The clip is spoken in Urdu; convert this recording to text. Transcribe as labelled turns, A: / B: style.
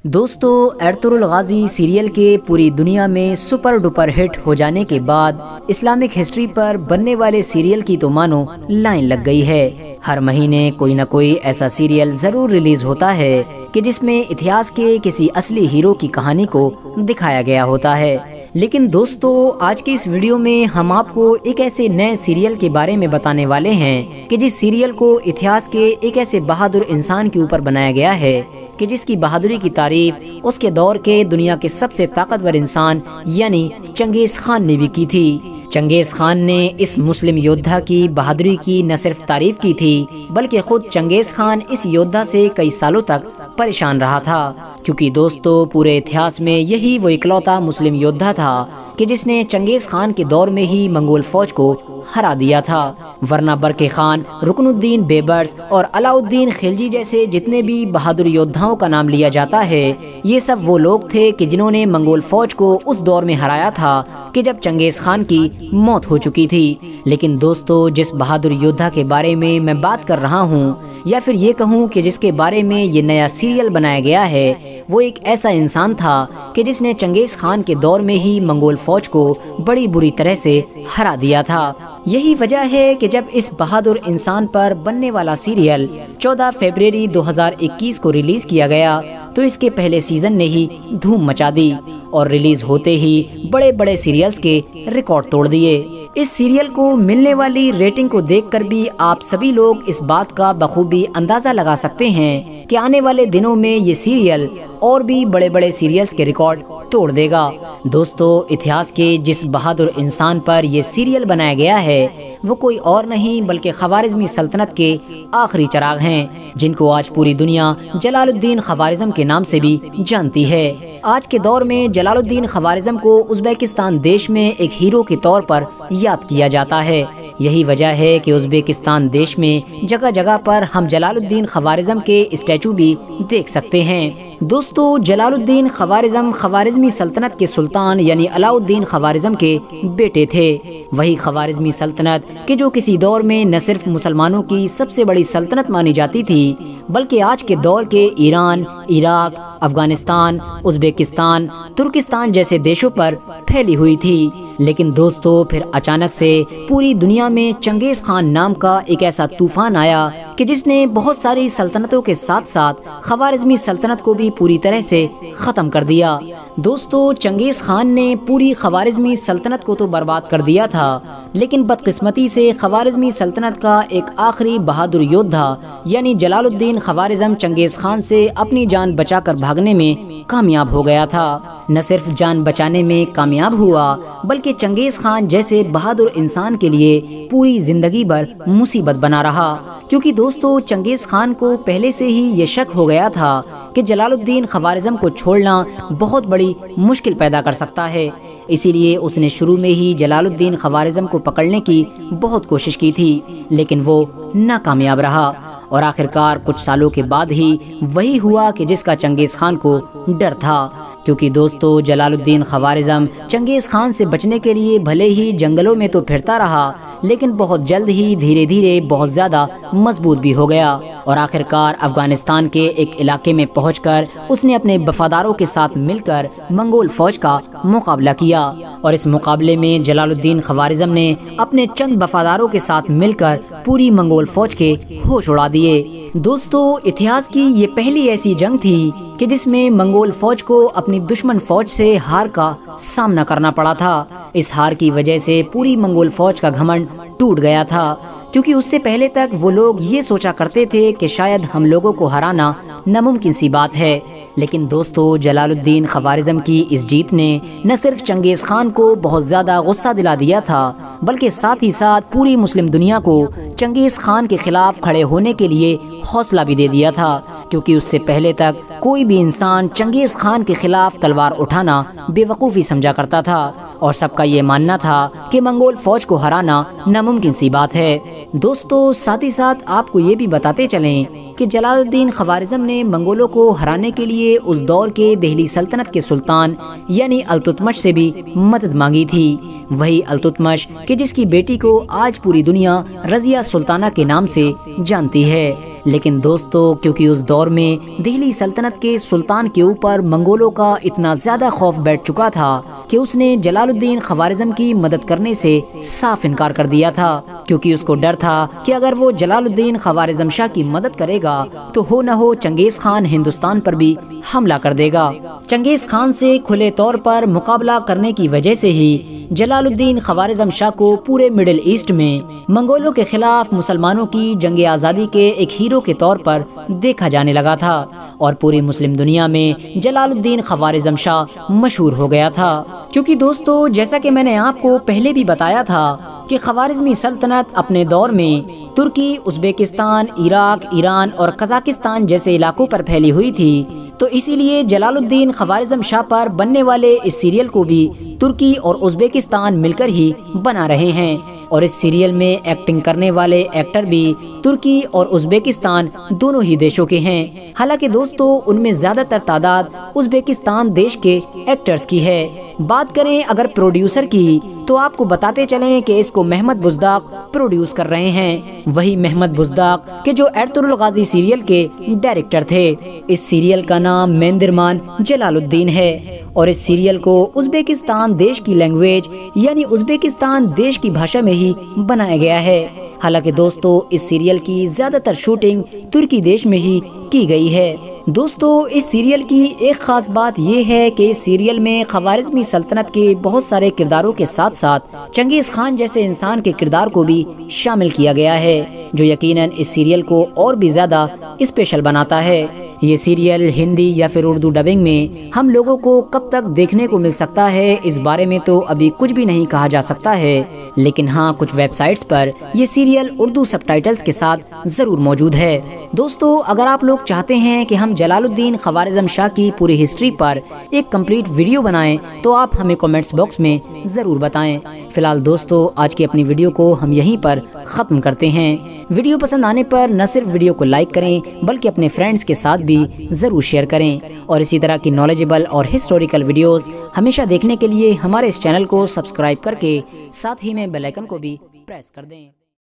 A: دوستو، ارطغرل غازی سیریل کے پوری دنیا میں سپر ڈپر ہٹ ہو جانے کے بعد اسلامک ہسٹری پر بننے والے سیریل کی تو مانو لائن لگ گئی ہے۔ ہر مہینے کوئی نہ کوئی ایسا سیریل ضرور ریلیز ہوتا ہے کہ جس میں اتہاس کے کسی اصلی ہیرو کی کہانی کو دکھایا گیا ہوتا ہے۔ لیکن دوستو، آج کی اس ویڈیو میں ہم آپ کو ایک ایسے نئے سیریل کے بارے میں بتانے والے ہیں کہ جس سیریل کو اتہاس کے ایک ایسے بہادر انسان کے اوپر بنایا گیا ہے کہ جس کی بہادری کی تعریف اس کے دور کے دنیا کے سب سے طاقتور انسان یعنی چنگیز خان نے بھی کی تھی۔ چنگیز خان نے اس مسلم یودھا کی بہادری کی نہ صرف تعریف کی تھی بلکہ خود چنگیز خان اس یودھا سے کئی سالوں تک پریشان رہا تھا، کیونکہ دوستو پورے اتہاس میں یہی وہ اکلوتا مسلم یودھا تھا کہ جس نے چنگیز خان کے دور میں ہی منگول فوج کو ہرا دیا تھا، ورنہ برقع خان، رکن الدین بیبرس اور علاء الدین خلجی جیسے جتنے بھی بہادر یودھاؤں کا نام لیا جاتا ہے، یہ سب وہ لوگ تھے کہ جنہوں نے منگول فوج کو اس دور میں ہرایا تھا کہ جب چنگیز خان کی موت ہو چکی تھی۔ لیکن دوستو، جس بہادر یودھا کے بارے میں بات کر رہا ہوں، یا پھر یہ کہوں کہ جس کے بارے میں یہ نیا سیریل بنایا گیا ہے، وہ ایک ایسا انسان تھا کہ جس نے چنگیز خان کے دور میں ہی منگول فوج کو بڑی بری طرح سے ہرا دیا تھا۔ یہی وجہ ہے کہ جب اس بہادر انسان پر بننے والا سیریل 14 فروری 2021 کو ریلیز کیا گیا تو اس کے پہلے سیزن نے ہی دھوم مچا دی اور ریلیز ہوتے ہی بڑے بڑے سیریلز کے ریکارڈ توڑ دیے۔ اس سیریل کو ملنے والی ریٹنگ کو دیکھ کر بھی آپ سبھی لوگ اس بات کا بخوبی اندازہ لگا سکتے ہیں کہ آنے والے دنوں میں یہ سیریل اور بھی بڑے بڑے سیریلز کے ریکارڈ توڑ دے گا۔ دوستو، اتہاس کے جس بہادر انسان پر یہ سیریل بنایا گیا ہے وہ کوئی اور نہیں بلکہ خوارزمی سلطنت کے آخری چراغ ہیں، جن کو آج پوری دنیا جلال الدین خوارزم کے نام سے بھی جانتی ہے۔ آج کے دور میں جلال الدین خوارزم کو ازبیکستان دیش میں ایک ہیرو کے طور پر یاد کیا جاتا ہے۔ یہی وجہ ہے کہ ازبیکستان دیش میں جگہ جگہ پر ہم جلال الدین خوارزم کے اسٹیچو بھی دیکھ سکتے ہیں۔ دوستو، جلال الدین خوارزم خوارزمی سلطنت کے سلطان یعنی علاء الدین خوارزم کے بیٹے تھے۔ وہی خوارزمی سلطنت کہ جو کسی دور میں نہ صرف مسلمانوں کی سب سے بڑی سلطنت مانی جاتی تھی بلکہ آج کے دور کے ایران، عراق، افغانستان، ازبیکستان، ترکستان جیسے دیشوں پر پھیلی ہوئی تھی۔ لیکن دوستو، پھر اچانک سے پوری دنیا میں چنگیز خان نام کا ایک ایسا طوفان آیا کہ جس نے بہت ساری سلطنتوں کے ساتھ ساتھ خوارزمی سلطنت کو بھی پوری طرح سے ختم کر دیا۔ دوستو، چنگیز خان نے پوری خوارزمی سلطنت کو تو برباد کر دیا تھا، لیکن بدقسمتی سے خوارزمی سلطنت کا ایک آخری بہادر یودھا یعنی جلال الدین خوارزم چنگیز خان سے اپنی جان بچا کر بھاگنے میں کامیاب ہو گیا تھا۔ نہ صرف جان بچانے میں کامیاب ہوا بلکہ چنگیز خان جیسے بہادر انسان کے لیے پوری زندگی بھر مصیبت بنا رہا، کیونکہ دوستو چنگیز خان کو پہلے سے ہی یہ شک ہو گیا تھا کہ جلال الدین خوارزم کو چھوڑنا بہت بڑی مشکل پیدا کر سکتا ہے۔ اسی لیے اس نے شروع میں ہی جلال الدین خوارزم کو پکڑنے کی بہت کوشش کی تھی، لیکن وہ ناکامیاب رہا اور آخرکار کچھ سالوں کے بعد ہی وہی ہوا کہ جس کا چنگیز خان کو ڈر تھا، کیونکہ دوستو جلال الدین خوارزم چنگیز خان سے بچنے کے لیے بھلے ہی جنگلوں میں تو پھرتا رہا لیکن بہت جلد ہی دھیرے دھیرے بہت زیادہ مضبوط بھی ہو گیا اور آخرکار افغانستان کے ایک علاقے میں پہنچ کر اس نے اپنے وفاداروں کے ساتھ مل کر منگول فوج کا مقابلہ کیا اور اس مقابلے میں جلال الدین خوارزم نے اپنے چند وفاداروں کے ساتھ مل کر پوری منگول فوج کے ہوش اڑا دیے۔ دوستو، اتہاس کی یہ پہلی ایسی جنگ تھی کہ جس میں منگول فوج کو اپنی دشمن فوج سے ہار کا سامنا کرنا پڑا تھا۔ اس ہار کی وجہ سے پوری منگول فوج کا گھمنڈ ٹوٹ گیا تھا، کیونکہ اس سے پہلے تک وہ لوگ یہ سوچا کرتے تھے کہ شاید ہم لوگوں کو ہرانا ناممکن سی بات ہے۔ لیکن دوستو، جلال الدین خوارزم کی اس جیت نے نہ صرف چنگیز خان کو بہت زیادہ غصہ دلا دیا تھا بلکہ ساتھ ہی ساتھ پوری مسلم دنیا کو چنگیز خان کے خلاف کھڑے ہونے کے لیے حوصلہ بھی دے دیا تھا، کیونکہ اس سے پہلے تک کوئی بھی انسان چنگیز خان کے خلاف تلوار اٹھانا بے وقوفی سمجھا کرتا تھا اور سب کا یہ ماننا تھا کہ منگول فوج کو ہرانا ناممکن سی بات ہے۔ دوستو، ساتھ ہی ساتھ آپ کو یہ بھی بتاتے چلیں کہ جلال الدین خوارزم نے منگولوں کو ہرانے کے لیے اس دور کے دہلی سلطنت کے سلطان یعنی التتمش سے بھی مدد مانگی تھی۔ وہی التتمش کہ جس کی بیٹی کو آج پوری دنیا رضیہ سلطانہ کے نام سے جانتی ہے۔ لیکن دوستو کیونکہ اس دور میں دہلی سلطنت کے سلطان کے اوپر منگولوں کا اتنا زیادہ خوف بیٹھ چکا تھا کہ اس نے جلال الدین خوارزم کی مدد کرنے سے صاف انکار کر دیا تھا، کیونکہ اس کو ڈر تھا کہ اگر وہ جلال الدین خوارزم شاہ کی مدد کرے گا تو ہو نہ ہو چنگیز خان ہندوستان پر بھی حملہ کر دے گا۔ چنگیز خان سے کھلے طور پر مقابلہ کرنے کی وجہ سے ہی جلال الدین خوارزم شاہ کو پورے مڈل ایسٹ میں منگولوں کے خلاف مسلمانوں کی جنگ آزادی کے ایک ہیرو کے طور پر دیکھا جانے لگا تھا، اور پوری مسلم دنیا میں جلال الدین خوارزم شاہ مشہور ہو گیا تھا۔ کیونکہ دوستو جیسا کہ میں نے آپ کو پہلے بھی بتایا تھا کہ خوارزمی سلطنت اپنے دور میں ترکی، ازبیکستان، عراق، ایران اور قزاقستان جیسے علاقوں پر پھیلی ہوئی تھی، تو اسی لیے جلال الدین خوارزم شاہ پر بننے والے اس سیریل کو بھی ترکی اور ازبیکستان مل کر ہی بنا رہے ہیں، اور اس سیریل میں ایکٹنگ کرنے والے ایکٹر بھی ترکی اور ازبیکستان دونوں ہی دیشوں کے ہیں۔ حالانکہ دوستو ان میں زیادہ تر تعداد ازبیکستان دیش کے ایکٹرز کی ہے۔ بات کریں اگر پروڈیوسر کی تو آپ کو بتاتے چلیں کہ اس کو محمد بزداق پروڈیوس کر رہے ہیں، وہی محمد بزداق کہ جو ارطغرل غازی سیریل کے ڈائریکٹر تھے۔ اس سیریل کا نام میندرمان جلال الدین ہے، اور اس سیریل کو ازبیکستان دیش کی لینگویج یعنی ازبیکستان دیش کی بھاشا میں ہی بنایا گیا ہے۔ حالانکہ دوستو اس سیریل کی زیادہ تر شوٹنگ ترکی دیش میں ہی کی گئی ہے۔ دوستو اس سیریل کی ایک خاص بات یہ ہے کہ اس سیریل میں خوارزمی سلطنت کے بہت سارے کرداروں کے ساتھ ساتھ چنگیز خان جیسے انسان کے کردار کو بھی شامل کیا گیا ہے، جو یقیناً اس سیریل کو اور بھی زیادہ اسپیشل بناتا ہے۔ یہ سیریل ہندی یا پھر اردو ڈبنگ میں ہم لوگوں کو کب تک دیکھنے کو مل سکتا ہے اس بارے میں تو ابھی کچھ بھی نہیں کہا جا سکتا ہے، لیکن ہاں کچھ ویب سائٹس پر یہ سیریل اردو سب ٹائٹلز کے ساتھ ضرور موجود ہے۔ دوستو اگر آپ لوگ چاہتے ہیں کہ ہم جلال الدین خوارزم شاہ کی پوری ہسٹری پر ایک کمپلیٹ ویڈیو بنائیں تو آپ ہمیں کمنٹس باکس میں ضرور بتائیں۔ فی الحال دوستو آج کی اپنی ویڈیو کو ہم یہیں پر ختم کرتے ہیں۔ ویڈیو پسند آنے پر نہ صرف ویڈیو کو لائک کریں بلکہ اپنے فرینڈز کے ساتھ بھی ضرور شیئر کریں، اور اسی طرح کی نالجبل اور ہسٹوریکل ویڈیوز ہمیشہ دیکھنے کے لیے ہمارے اس چینل کو سبسکرائب کر کے ساتھ ہی میں بیل آئیکن کو بھی پریس کر دیں۔